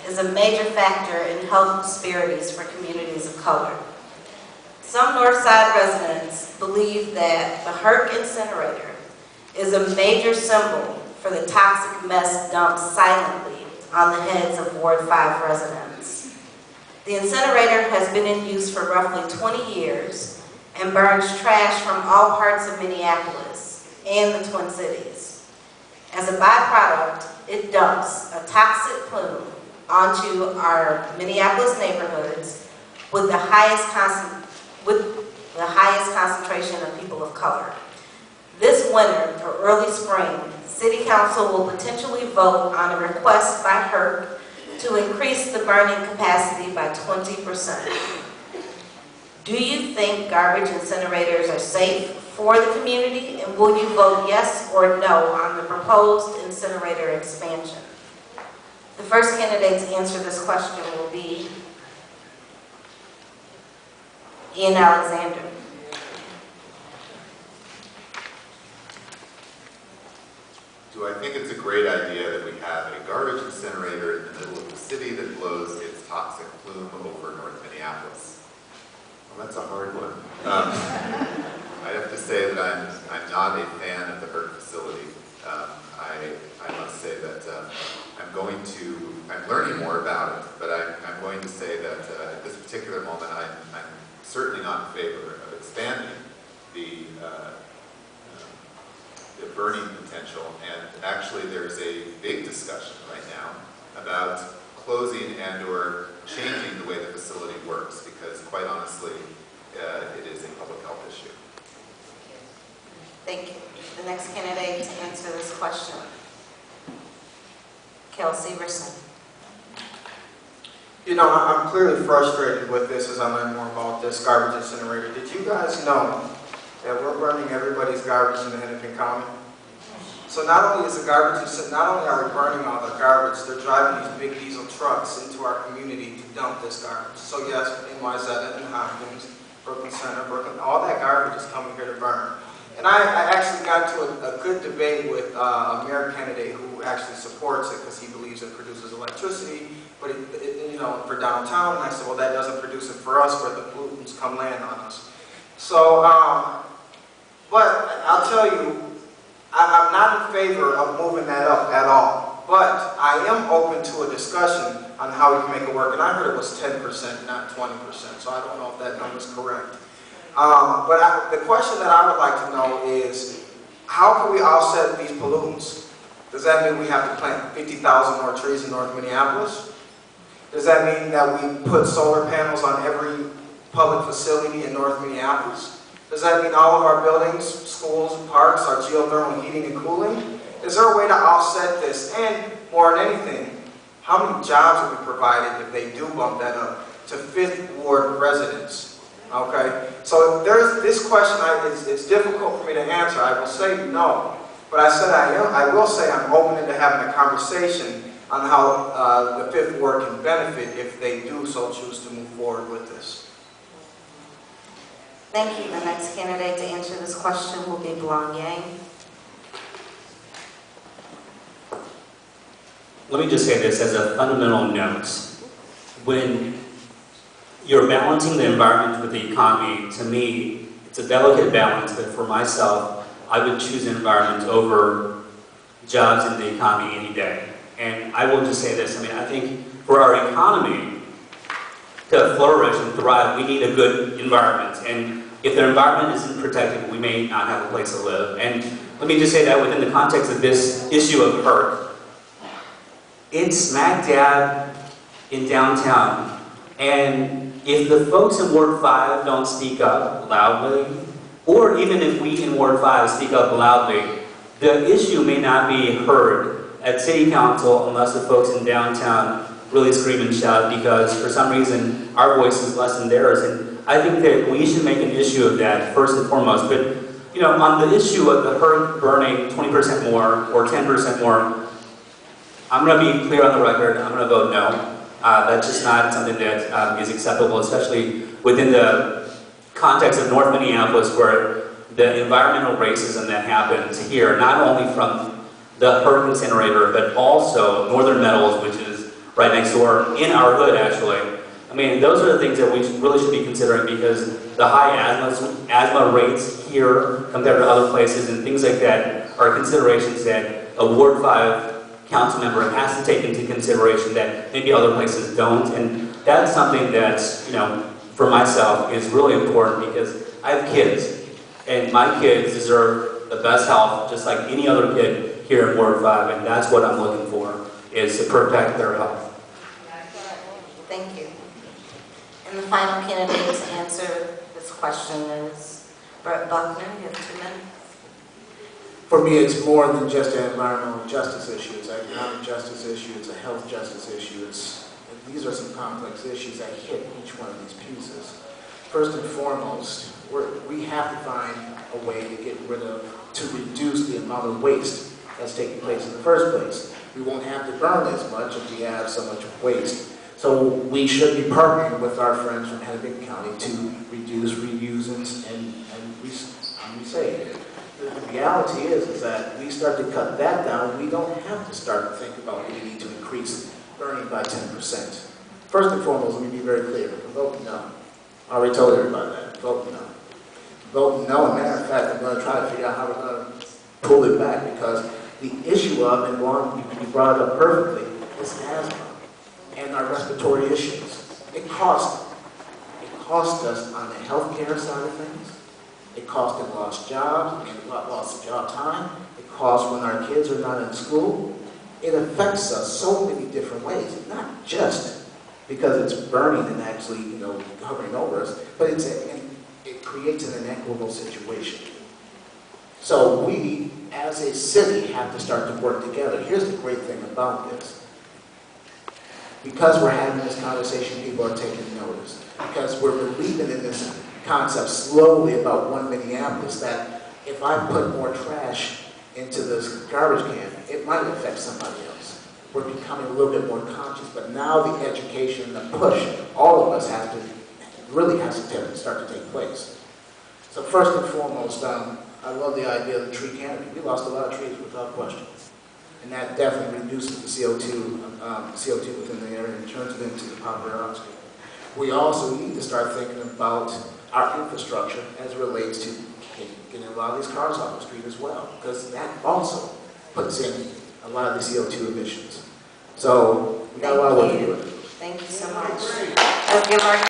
is a major factor in health disparities for communities of color. Some Northside residents believe that the HERC incinerator is a major symbol for the toxic mess dumped silently on the heads of Ward 5 residents. The incinerator has been in use for roughly 20 years and burns trash from all parts of Minneapolis and the Twin Cities. As a byproduct, it dumps a toxic plume onto our Minneapolis neighborhoods with the highest concentration of people of color. This winter or early spring, City Council will potentially vote on a request by HERC to increase the burning capacity by 20%. Do you think garbage incinerators are safe for the community, and will you vote yes or no on the proposed incinerator expansion? The first candidate to answer this question will be Ian Alexander. Do I think it's a great idea that we have a garbage incinerator in the middle of the city that blows its toxic plume over North Minneapolis? Well, that's a hard one. I have to say that I'm not a fan of the HERC facility. I must say that I'm learning more about it, but I'm going to say that at this particular moment, I'm certainly not in favor of expanding the burning potential. And actually, there's a big discussion right now about closing and/or changing the way the facility works, because quite honestly, it is a public health issue. Thank you. The next candidate to answer this question, Kelsey Severson. You know, I'm clearly frustrated with this as I learn more about this garbage incinerator. Did you guys know that we're burning everybody's garbage in the Hennepin County? So not only are we burning all the garbage, they're driving these big diesel trucks into our community to dump this garbage. So yes, NYZ and Hopkins, Brooklyn Center, Brooklyn, all that garbage is coming here to burn. And I actually got into a good debate with a mayor candidate who actually supports it because he believes it produces electricity, but you know, for downtown. And I said, well, that doesn't produce it for us, where the pollutants come land on us. So, but I'll tell you, I'm not in favor of moving that up at all. But I am open to a discussion on how we can make it work. And I heard it was 10%, not 20%. So I don't know if that number is correct. But the question that I would like to know is, how can we offset these pollutants? Does that mean we have to plant 50,000 more trees in North Minneapolis? Does that mean that we put solar panels on every public facility in North Minneapolis? Does that mean all of our buildings, schools, parks are geothermal heating and cooling? Is there a way to offset this? And more than anything, how many jobs will be provided if they do bump that up to 5th Ward residents? Okay, so there's this question. It's difficult for me to answer. I will say no, but I said I will say I'm open to having a conversation on how the 5th Ward can benefit if they do so choose to move forward with this. Thank you. The next candidate to answer this question will be Blong Yang. Let me just say this as a fundamental note. When you're balancing the environment with the economy, to me, it's a delicate balance, but for myself, I would choose the environment over jobs in the economy any day. And I will just say this, I mean, I think for our economy to flourish and thrive, we need a good environment. And if the environment isn't protected, we may not have a place to live. And let me just say that within the context of this issue of HERC, it's smack dab in downtown. And if the folks in Ward 5 don't speak up loudly, or even if we in Ward 5 speak up loudly, the issue may not be heard at City Council unless the folks in downtown really scream and shout, because for some reason our voice is less than theirs. And I think that we should make an issue of that first and foremost. But you know, on the issue of the HERC burning 20% more or 10% more, I'm going to be clear on the record. I'm going to vote no. That's just not something that is acceptable, especially within the context of North Minneapolis, where the environmental racism that happens here, not only from the HERC incinerator, but also Northern Metals, which is right next door, in our hood actually. I mean, those are the things that we really should be considering, because the high asthma rates here compared to other places and things like that are considerations that a Ward 5 council member has to take into consideration that maybe other places don't. And that's something that's, you know, for myself is really important, because I have kids, and my kids deserve the best health just like any other kid here in Ward 5, and that's what I'm looking for, is to protect their health. Thank you. And the final candidate to answer this question is Brett Buckner. You have 2 minutes. For me, it's more than just an environmental justice issue. It's an economic justice issue. It's a health justice issue. These are some complex issues that hit each one of these pieces. First and foremost, we have to find a way to reduce the amount of waste that's taking place in the first place. We won't have to burn as much if we have so much waste. So we should be partnering with our friends from Hennepin County to reduce, reuse, and recycle. The reality is that we start to cut that down, we don't have to start to think about we need to increase burning by 10%. First and foremost, let me be very clear, vote no. I already told everybody that, vote no. Vote no, as a matter of fact, I'm going to try to figure out how we're going to pull it back, because the issue of, and one you brought it up perfectly, is asthma and our respiratory issues. It costs us on the healthcare side of things. It costs in lost jobs, and lost job time. It costs when our kids are not in school. It affects us so many different ways, not just because it's burning and actually, you know, hovering over us, but it creates an inequitable situation. So we, as a city, have to start to work together. Here's the great thing about this. Because we're having this conversation, people are taking notice. Because we're believing in this concept slowly about one Minneapolis, that if I put more trash into this garbage can, it might affect somebody else. We're becoming a little bit more conscious, but now the education, the push, all of us really has to start to take place. So first and foremost, I love the idea of the tree canopy. We lost a lot of trees without question. And that definitely reduces the CO2 within the area and turns it into the popular oxygen. We also need to start thinking about our infrastructure as it relates to getting a lot of these cars off the street as well, because that also puts in a lot of the CO2 emissions. So we got a lot of work to do. Thank you so much.